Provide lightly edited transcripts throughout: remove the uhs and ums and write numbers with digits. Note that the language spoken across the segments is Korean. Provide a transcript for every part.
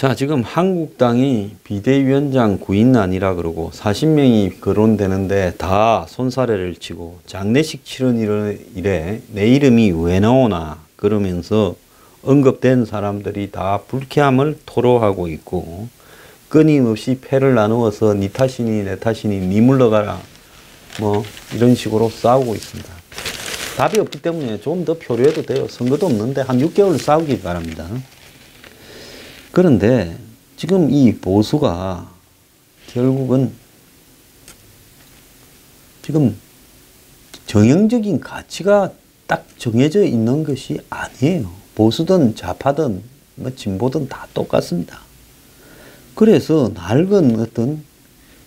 자, 지금 한국당이 비대위원장 구인난이라 그러고 40명이 거론되는데 다 손사래를 치고 장례식 치른 일에 내 이름이 왜 나오나 그러면서 언급된 사람들이 다 불쾌함을 토로하고 있고 끊임없이 패를 나누어서 니 탓이니 내 탓이니 니 물러가라 뭐 이런 식으로 싸우고 있습니다. 답이 없기 때문에 좀 더 표류해도 돼요. 선거도 없는데 한 6개월 싸우기 바랍니다. 그런데 지금 이 보수가 결국은 지금 정형적인 가치가 딱 정해져 있는 것이 아니에요. 보수든 좌파든 뭐 진보든 다 똑같습니다. 그래서 낡은 어떤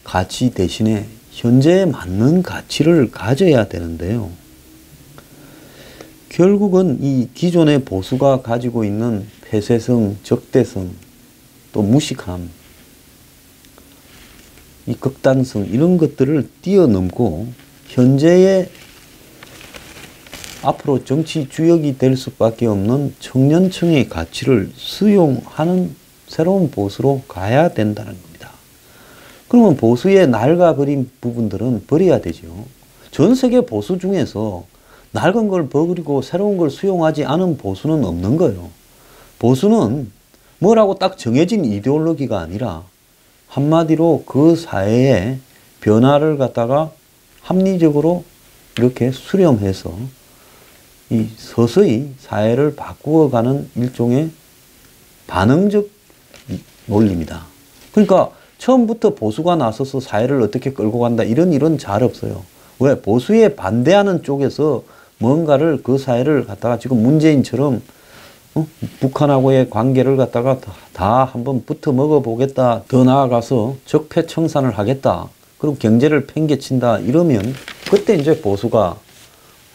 가치 대신에 현재에 맞는 가치를 가져야 되는데요. 결국은 이 기존의 보수가 가지고 있는 폐쇄성, 적대성, 또 무식함, 이 극단성 이런 것들을 뛰어넘고 현재의 앞으로 정치 주역이 될 수밖에 없는 청년층의 가치를 수용하는 새로운 보수로 가야 된다는 겁니다. 그러면 보수의 낡아버린 부분들은 버려야 되죠. 전 세계 보수 중에서 낡은 걸 버리고 새로운 걸 수용하지 않은 보수는 없는 거예요. 보수는 뭐라고 딱 정해진 이데올로기가 아니라 한마디로 그 사회의 변화를 갖다가 합리적으로 이렇게 수렴해서 이 서서히 사회를 바꾸어가는 일종의 반응적 논리입니다. 그러니까 처음부터 보수가 나서서 사회를 어떻게 끌고 간다 이런 일은 잘 없어요. 왜? 보수에 반대하는 쪽에서 뭔가를 그 사회를 갖다가 지금 문재인처럼 북한하고의 관계를 갖다가 다 한번 붙어 먹어보겠다. 더 나아가서 적폐청산을 하겠다. 그리고 경제를 팽개친다. 이러면 그때 이제 보수가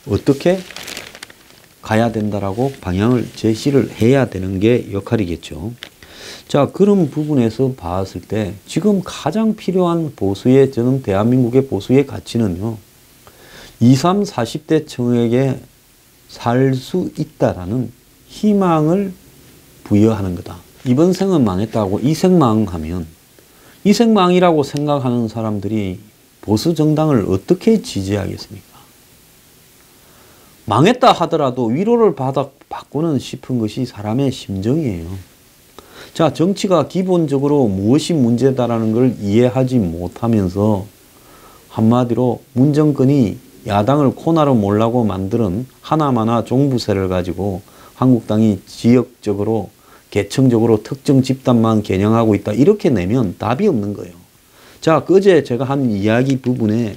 어떻게 가야 된다라고 방향을 제시를 해야 되는 게 역할이겠죠. 자, 그런 부분에서 봤을 때 지금 가장 필요한 보수의 저는 대한민국의 보수의 가치는요. 20, 40대 층에게 살 수 있다라는 희망을 부여하는 거다. 이번 생은 망했다고 이생망하면 이생망이라고 생각하는 사람들이 보수 정당을 어떻게 지지하겠습니까? 망했다 하더라도 위로를 받고는 싶은 것이 사람의 심정이에요. 자, 정치가 기본적으로 무엇이 문제다라는 걸 이해하지 못하면서 한마디로 문정권이 야당을 코나로 몰라고 만드는 하나마나 종부세를 가지고 한국당이 지역적으로 계층적으로 특정 집단만 겨냥하고 있다. 이렇게 내면 답이 없는 거예요. 자, 그제 제가 한 이야기 부분에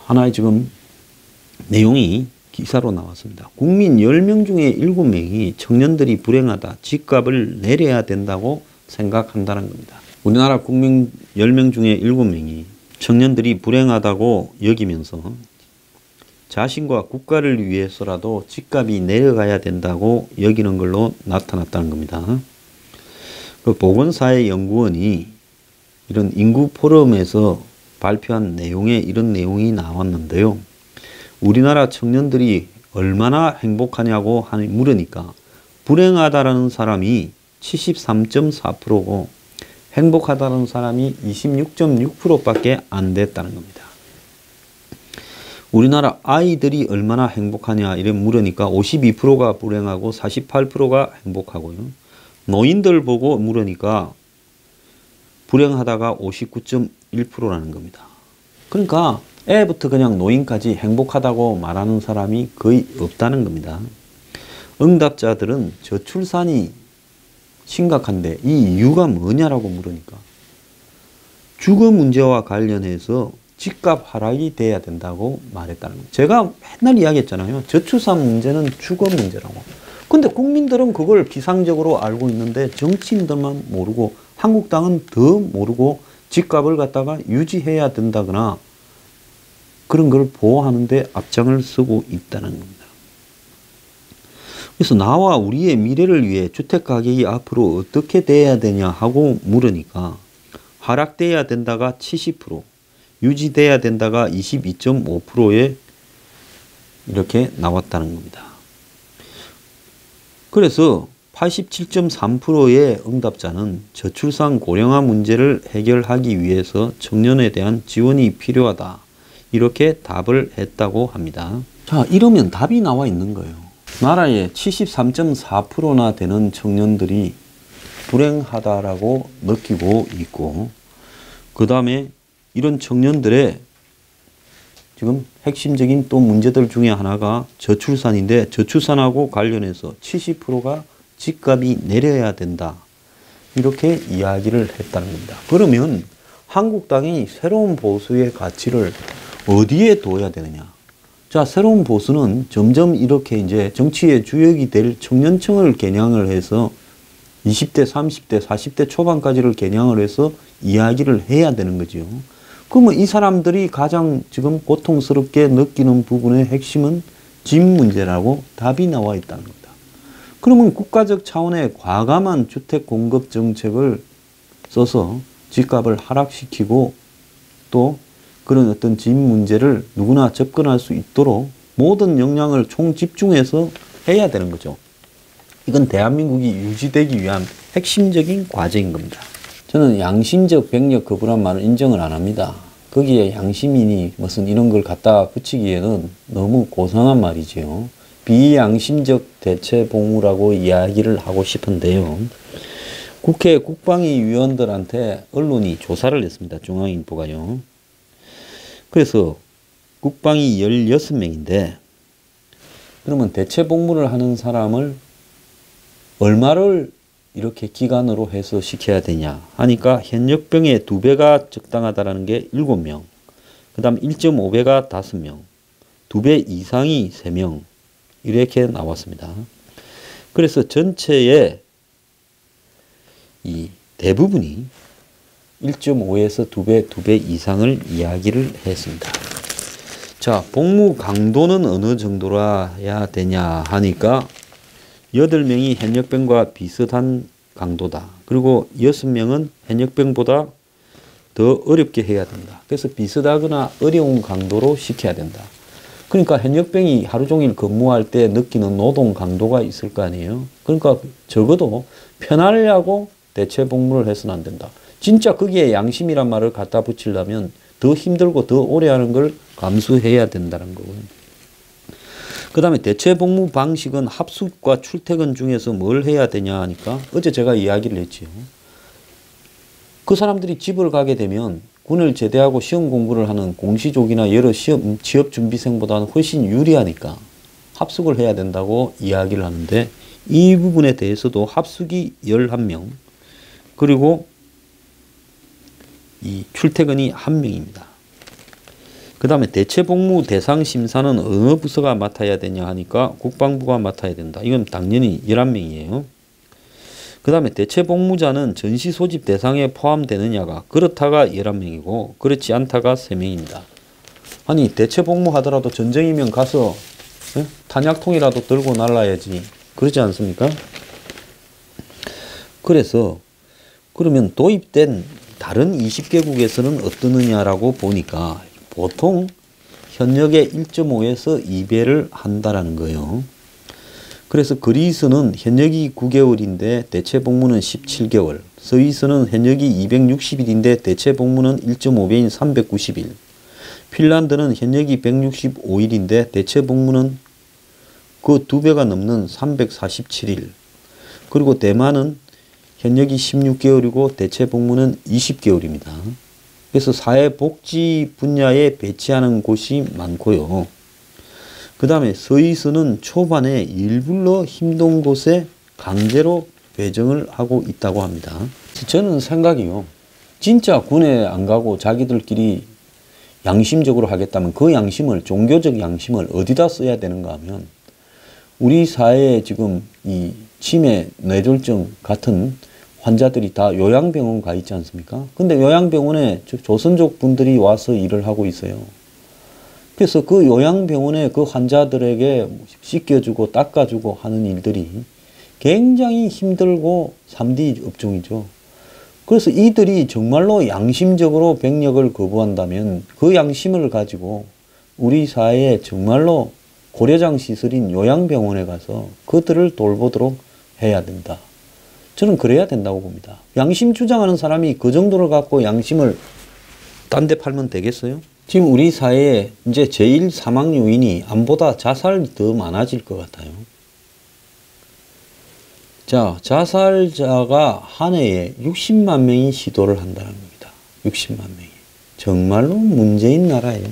하나의 지금 내용이 기사로 나왔습니다. 국민 10명 중에 7명이 청년들이 불행하다. 집값을 내려야 된다고 생각한다는 겁니다. 우리나라 국민 10명 중에 7명이 청년들이 불행하다고 여기면서 자신과 국가를 위해서라도 집값이 내려가야 된다고 여기는 걸로 나타났다는 겁니다. 그 보건사회연구원이 이런 인구 포럼에서 발표한 내용에 이런 내용이 나왔는데요. 우리나라 청년들이 얼마나 행복하냐고 물으니까 불행하다라는 사람이 73.4%고 행복하다는 사람이 26.6%밖에 안 됐다는 겁니다. 우리나라 아이들이 얼마나 행복하냐 이래 물으니까 52%가 불행하고 48%가 행복하고요. 노인들 보고 물으니까 불행하다가 59.1%라는 겁니다. 그러니까 애부터 그냥 노인까지 행복하다고 말하는 사람이 거의 없다는 겁니다. 응답자들은 저출산이 심각한데 이 이유가 뭐냐라고 물으니까 주거 문제와 관련해서 집값 하락이 돼야 된다고 말했다는 거예요. 제가 맨날 이야기했잖아요. 저출산 문제는 주거 문제라고. 근데 국민들은 그걸 비상적으로 알고 있는데 정치인들만 모르고 한국당은 더 모르고 집값을 갖다가 유지해야 된다거나 그런 걸 보호하는데 앞장을 서고 있다는 겁니다. 그래서 나와 우리의 미래를 위해 주택가격이 앞으로 어떻게 돼야 되냐 하고 물으니까 하락돼야 된다가 70%, 유지돼야 된다가 22.5%에 이렇게 나왔다는 겁니다. 그래서 87.3%의 응답자는 저출산 고령화 문제를 해결하기 위해서 청년에 대한 지원이 필요하다. 이렇게 답을 했다고 합니다. 자, 이러면 답이 나와 있는 거예요. 나라의 73.4%나 되는 청년들이 불행하다라고 느끼고 있고, 그 다음에 이런 청년들의 지금 핵심적인 또 문제들 중에 하나가 저출산인데, 저출산하고 관련해서 70%가 집값이 내려야 된다. 이렇게 이야기를 했다는 겁니다. 그러면 한국당이 새로운 보수의 가치를 어디에 둬야 되느냐? 자, 새로운 보수는 점점 이렇게 이제 정치의 주역이 될 청년층을 겨냥을 해서 20대, 30대, 40대 초반까지를 겨냥을 해서 이야기를 해야 되는 거죠. 그러면 이 사람들이 가장 지금 고통스럽게 느끼는 부분의 핵심은 집 문제라고 답이 나와 있다는 겁니다. 그러면 국가적 차원의 과감한 주택 공급 정책을 써서 집값을 하락시키고 또 그런 어떤 집 문제를 누구나 접근할 수 있도록 모든 역량을 총집중해서 해야 되는 거죠. 이건 대한민국이 유지되기 위한 핵심적인 과제인 겁니다. 저는 양심적 병력 거부란 말을 인정을 안 합니다. 거기에 양심이니 무슨 이런 걸 갖다 붙이기에는 너무 고상한 말이지요. 비양심적 대체복무라고 이야기를 하고 싶은데요. 국회 국방위 위원들한테 언론이 조사를 했습니다. 중앙일보가요. 그래서 국방위 16명인데 그러면 대체복무를 하는 사람을 얼마를 이렇게 기간으로 해서 시켜야 되냐 하니까 현역병의 2배가 적당하다라는 게 7명, 그 다음 1.5배가 5명, 2배 이상이 3명 이렇게 나왔습니다. 그래서 전체의 이 대부분이 1.5에서 2배 이상을 이야기를 했습니다. 자, 복무 강도는 어느 정도라야 되냐 하니까 8명이 현역병과 비슷한 강도다. 그리고 6명은 현역병보다 더 어렵게 해야 된다. 그래서 비슷하거나 어려운 강도로 시켜야 된다. 그러니까 현역병이 하루 종일 근무할 때 느끼는 노동 강도가 있을 거 아니에요. 그러니까 적어도 편하려고 대체 복무를 해서는 안 된다. 진짜 거기에 양심이란 말을 갖다 붙이려면 더 힘들고 더 오래 하는 걸 감수해야 된다는 거고요. 그 다음에 대체 복무 방식은 합숙과 출퇴근 중에서 뭘 해야 되냐 하니까 어제 제가 이야기를 했지요. 그 사람들이 집을 가게 되면 군을 제대하고 시험 공부를 하는 공시족이나 여러 취업 준비생보다는 훨씬 유리하니까 합숙을 해야 된다고 이야기를 하는데 이 부분에 대해서도 합숙이 11명 그리고 이 출퇴근이 1명입니다. 그 다음에 대체복무 대상 심사는 어느 부서가 맡아야 되냐 하니까 국방부가 맡아야 된다. 이건 당연히 11명이에요. 그 다음에 대체복무자는 전시 소집 대상에 포함되느냐가 그렇다가 11명이고 그렇지 않다가 3명입니다. 아니 대체복무 하더라도 전쟁이면 가서 탄약통이라도 들고 날라야지. 그렇지 않습니까? 그래서 그러면 도입된 다른 20개국에서는 어떠느냐라고 보니까 보통 현역의 1.5에서 2배를 한다라는 거예요. 그래서 그리스는 현역이 9개월인데 대체 복무는 17개월, 스위스는 현역이 260일인데 대체 복무는 1.5배인 390일, 핀란드는 현역이 165일인데 대체 복무는 그 2배가 넘는 347일, 그리고 대만은 현역이 16개월이고 대체 복무는 20개월입니다. 그래서 사회복지 분야에 배치하는 곳이 많고요. 그 다음에 스위스는 초반에 일부러 힘든 곳에 강제로 배정을 하고 있다고 합니다. 저는 생각이요. 진짜 군에 안 가고 자기들끼리 양심적으로 하겠다면 그 양심을, 종교적 양심을 어디다 써야 되는가 하면 우리 사회에 지금 이 치매, 뇌졸중 같은 환자들이 다 요양병원 가 있지 않습니까? 근데 요양병원에 조선족 분들이 와서 일을 하고 있어요. 그래서 그 요양병원에 그 환자들에게 씻겨주고 닦아주고 하는 일들이 굉장히 힘들고 3D 업종이죠. 그래서 이들이 정말로 양심적으로 병력을 거부한다면 그 양심을 가지고 우리 사회에 정말로 고려장 시설인 요양병원에 가서 그들을 돌보도록 해야 된다. 저는 그래야 된다고 봅니다. 양심 주장하는 사람이 그 정도를 갖고 양심을 딴 데 팔면 되겠어요? 지금 우리 사회에 이제 제일 사망 요인이 암보다 자살이 더 많아질 것 같아요. 자, 자살자가 한 해에 60만 명이 시도를 한다는 겁니다. 60만 명이. 정말로 문제인 나라예요.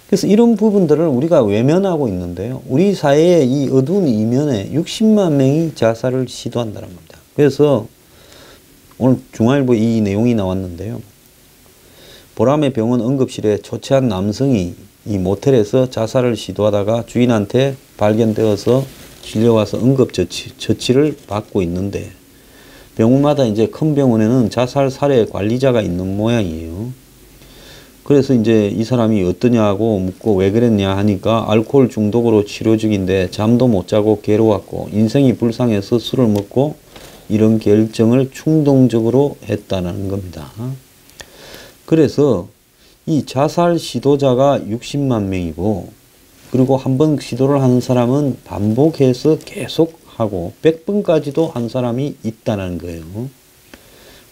그래서 이런 부분들을 우리가 외면하고 있는데요. 우리 사회의 이 어두운 이면에 60만 명이 자살을 시도한다는 겁니다. 그래서 오늘 중앙일보 이 내용이 나왔는데요. 보람의 병원 응급실에 초췌한 남성이 이 모텔에서 자살을 시도하다가 주인한테 발견되어서 실려와서 응급처치를 받고 있는데, 병원마다 이제 큰 병원에는 자살 사례 관리자가 있는 모양이에요. 그래서 이제 이 사람이 어떠냐고 묻고 왜 그랬냐 하니까 알코올 중독으로 치료 중인데 잠도 못 자고 괴로웠고 인생이 불쌍해서 술을 먹고 이런 결정을 충동적으로 했다는 겁니다. 그래서 이 자살 시도자가 60만 명이고, 그리고 한 번 시도를 하는 사람은 반복해서 계속 하고 100번까지도 한 사람이 있다는 거예요.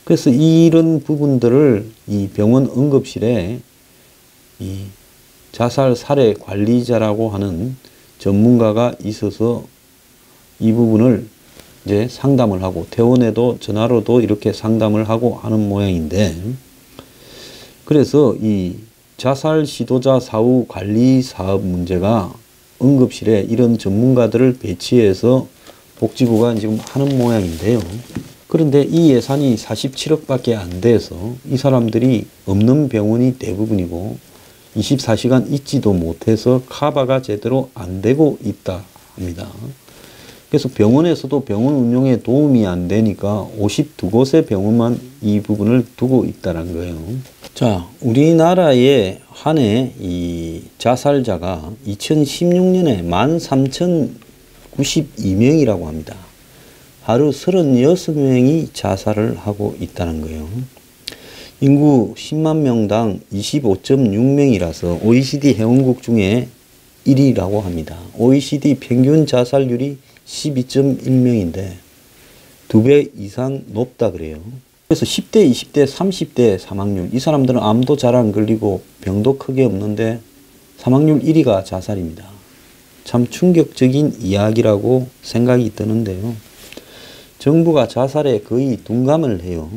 그래서 이런 부분들을 이 병원 응급실에 이 자살 사례 관리자라고 하는 전문가가 있어서 이 부분을 이제 상담을 하고, 퇴원에도 전화로도 이렇게 상담을 하고 하는 모양인데, 그래서 이 자살 시도자 사후 관리 사업 문제가 응급실에 이런 전문가들을 배치해서 복지부가 지금 하는 모양인데요. 그런데 이 예산이 47억밖에 안 돼서 이 사람들이 없는 병원이 대부분이고 24시간 있지도 못해서 커버가 제대로 안 되고 있다 합니다. 그래서 병원에서도 병원 운영에 도움이 안 되니까 52곳의 병원만 이 부분을 두고 있다는 거예요. 자, 우리나라의 한 해 이 자살자가 2016년에 13,092명이라고 합니다. 하루 36명이 자살을 하고 있다는 거예요. 인구 10만 명당 25.6명이라서 OECD 회원국 중에 1위라고 합니다. OECD 평균 자살률이 12.1명인데 2배 이상 높다 그래요. 그래서 10대, 20대, 30대 사망률, 이 사람들은 암도 잘 안 걸리고 병도 크게 없는데 사망률 1위가 자살입니다. 참 충격적인 이야기라고 생각이 드는데요. 정부가 자살에 거의 둔감을 해요.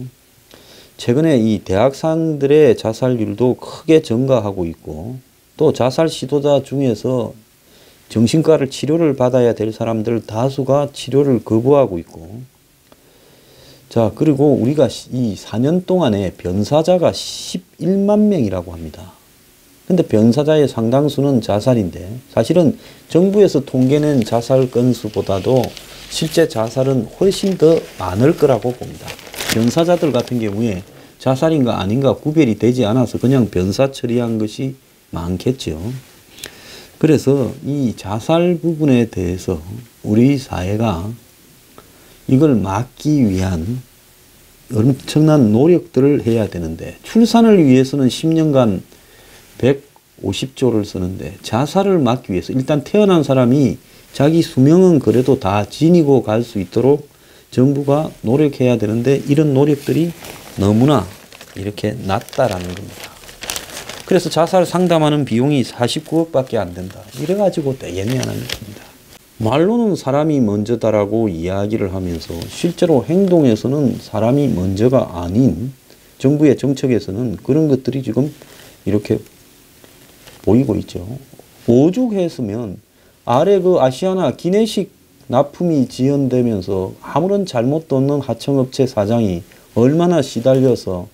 최근에 이 대학생들의 자살률도 크게 증가하고 있고, 또 자살 시도자 중에서 정신과를 치료를 받아야 될 사람들 다수가 치료를 거부하고 있고, 자, 그리고 우리가 이 4년 동안에 변사자가 11만 명이라고 합니다. 근데 변사자의 상당수는 자살인데, 사실은 정부에서 통계낸 자살 건수보다도 실제 자살은 훨씬 더 많을 거라고 봅니다. 변사자들 같은 경우에 자살인가 아닌가 구별이 되지 않아서 그냥 변사 처리한 것이 많겠죠. 그래서 이 자살 부분에 대해서 우리 사회가 이걸 막기 위한 엄청난 노력들을 해야 되는데, 출산을 위해서는 10년간 150조를 쓰는데 자살을 막기 위해서 일단 태어난 사람이 자기 수명은 그래도 다 지니고 갈 수 있도록 정부가 노력해야 되는데, 이런 노력들이 너무나 이렇게 낮다라는 겁니다. 그래서 자살 상담하는 비용이 49억밖에 안 된다. 이래가지고 애매하는 겁니다. 말로는 사람이 먼저다라고 이야기를 하면서 실제로 행동에서는 사람이 먼저가 아닌 정부의 정책에서는 그런 것들이 지금 이렇게 보이고 있죠. 오죽했으면 아래 그 아시아나 기내식 납품이 지연되면서 아무런 잘못도 없는 하청업체 사장이 얼마나 시달려서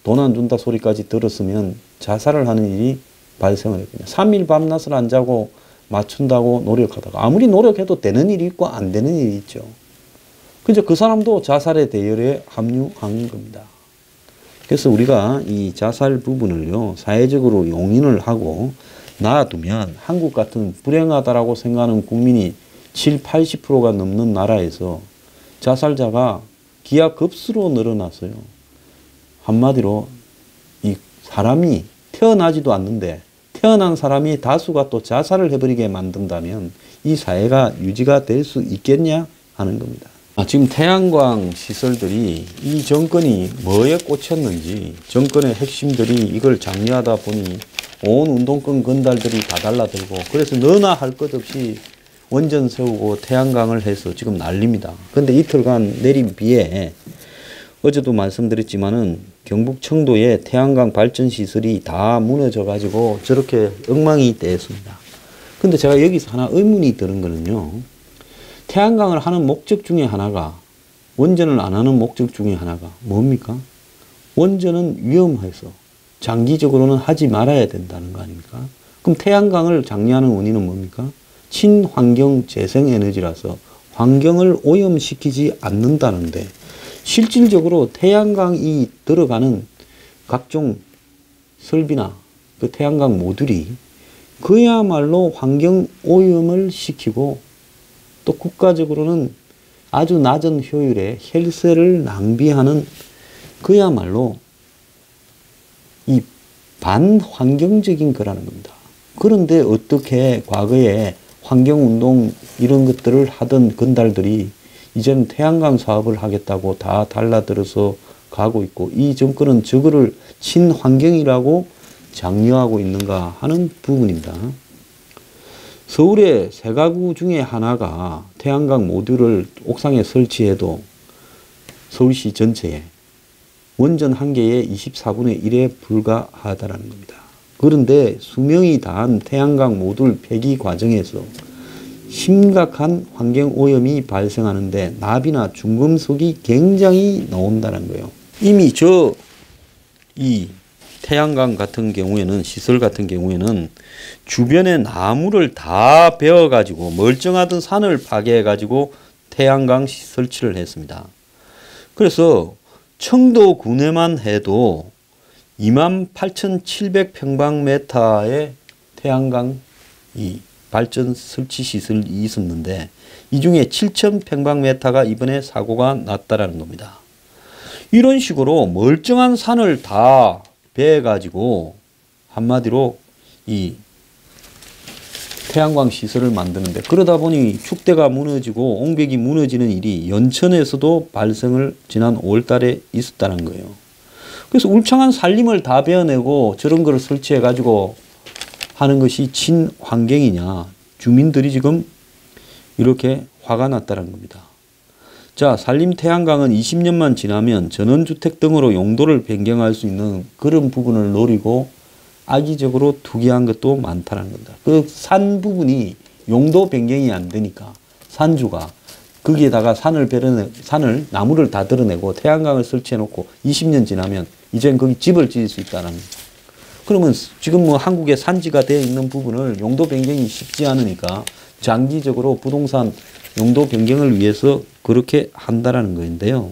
돈 안 준다 소리까지 들었으면 자살을 하는 일이 발생을 했거든요. 3일 밤낮을 안 자고 맞춘다고 노력하다가 아무리 노력해도 되는 일이 있고 안 되는 일이 있죠. 그래서 그 사람도 자살의 대열에 합류한 겁니다. 그래서 우리가 이 자살 부분을요, 사회적으로 용인을 하고 놔두면 한국 같은 불행하다라고 생각하는 국민이 80%가 넘는 나라에서 자살자가 기하급수로 늘어났어요. 한마디로 이 사람이 태어나지도 않는데 태어난 사람이 다수가 또 자살을 해버리게 만든다면 이 사회가 유지가 될 수 있겠냐? 하는 겁니다. 지금 태양광 시설들이 이 정권이 뭐에 꽂혔는지 정권의 핵심들이 이걸 장려하다 보니 온 운동권 건달들이 다 달라들고 그래서 너나 할 것 없이 원전 세우고 태양광을 해서 지금 난립니다. 근데 이틀간 내린 비에 어제도 말씀드렸지만은 경북 청도에 태양광 발전 시설이 다 무너져 가지고 저렇게 엉망이 되었습니다. 근데 제가 여기서 하나 의문이 드는 거는요. 태양광을 하는 목적 중에 하나가 원전을 안 하는 목적 중에 하나가 뭡니까? 원전은 위험해서 장기적으로는 하지 말아야 된다는 거 아닙니까? 그럼 태양광을 장려하는 원인은 뭡니까? 친환경 재생에너지라서 환경을 오염시키지 않는다는데 실질적으로 태양광이 들어가는 각종 설비나 그 태양광 모듈이 그야말로 환경 오염을 시키고 또 국가적으로는 아주 낮은 효율의 혈세를 낭비하는 그야말로 이 반환경적인 거라는 겁니다. 그런데 어떻게 과거에 환경운동 이런 것들을 하던 건달들이 이제는 태양광 사업을 하겠다고 다 달라들어서 가고 있고 이 정권은 저거를 친환경이라고 장려하고 있는가 하는 부분입니다. 서울의 세 가구 중에 하나가 태양광 모듈을 옥상에 설치해도 서울시 전체에 원전 한 개의 24분의 1에 불과하다는 겁니다. 그런데 수명이 다한 태양광 모듈 폐기 과정에서 심각한 환경오염이 발생하는데 납이나 중금속이 굉장히 나온다는 거예요. 이미 이 태양광 같은 경우에는 시설 같은 경우에는 주변에 나무를 다 베어가지고 멀쩡하던 산을 파괴해가지고 태양광 설치를 했습니다. 그래서 청도군에만 해도 28,700평방미터의 태양광 발전 설치 시설이 있었는데 이 중에 7,000평방미터가 이번에 사고가 났다라는 겁니다. 이런 식으로 멀쩡한 산을 다 베어가지고 한마디로 이 태양광 시설을 만드는데 그러다 보니 축대가 무너지고 옹벽이 무너지는 일이 연천에서도 발생을 지난 5월 달에 있었다는 거예요. 그래서 울창한 산림을 다 베어내고 저런 걸 설치해 가지고 하는 것이 친환경이냐 주민들이 지금 이렇게 화가 났다는 겁니다. 자, 산림 태양광은 20년만 지나면 전원주택 등으로 용도를 변경할 수 있는 그런 부분을 노리고 악의적으로 투기한 것도 많다는 겁니다. 그 산 부분이 용도 변경이 안 되니까 산주가 거기에다가 산을 나무를 다 드러내고 태양광을 설치해 놓고 20년 지나면 이젠 거기 집을 지을 수 있다는 겁니다. 그러면 지금 뭐 한국에 산지가 되어 있는 부분을 용도 변경이 쉽지 않으니까 장기적으로 부동산 용도 변경을 위해서 그렇게 한다라는 건데요.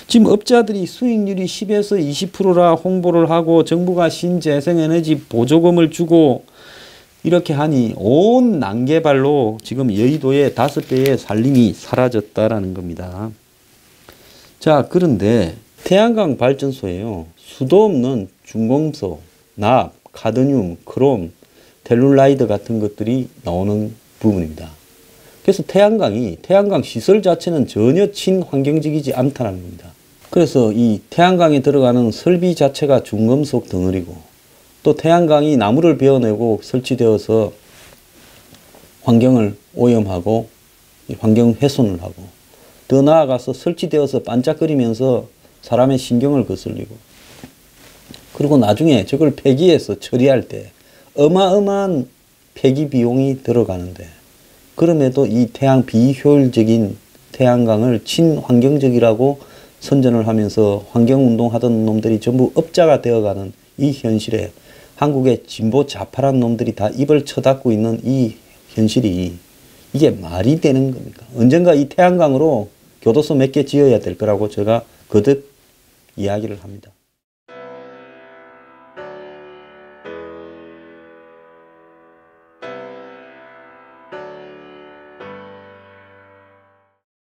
지금 업자들이 수익률이 10에서 20%라 홍보를 하고 정부가 신재생에너지 보조금을 주고 이렇게 하니 온 난개발로 지금 여의도의 5배의 산림이 사라졌다라는 겁니다. 자, 그런데 태양광 발전소에요. 수도 없는 중금속, 납, 카드뮴, 크롬, 텔룰라이드 같은 것들이 나오는 부분입니다. 그래서 태양광 시설 자체는 전혀 친환경적이지 않다는 겁니다. 그래서 이 태양광에 들어가는 설비 자체가 중금속 덩어리고 또 태양광이 나무를 베어내고 설치되어서 환경을 오염하고 환경 훼손을 하고 더 나아가서 설치되어서 반짝거리면서 사람의 신경을 거슬리고 그리고 나중에 저걸 폐기해서 처리할 때 어마어마한 폐기 비용이 들어가는데 그럼에도 이 비효율적인 태양광을 친환경적이라고 선전을 하면서 환경운동 하던 놈들이 전부 업자가 되어가는 이 현실에 한국의 진보 좌파란 놈들이 다 입을 쳐닫고 있는 이 현실이 이게 말이 되는 겁니까? 언젠가 이 태양광으로 교도소 몇 개 지어야 될 거라고 제가 거듭 이야기를 합니다.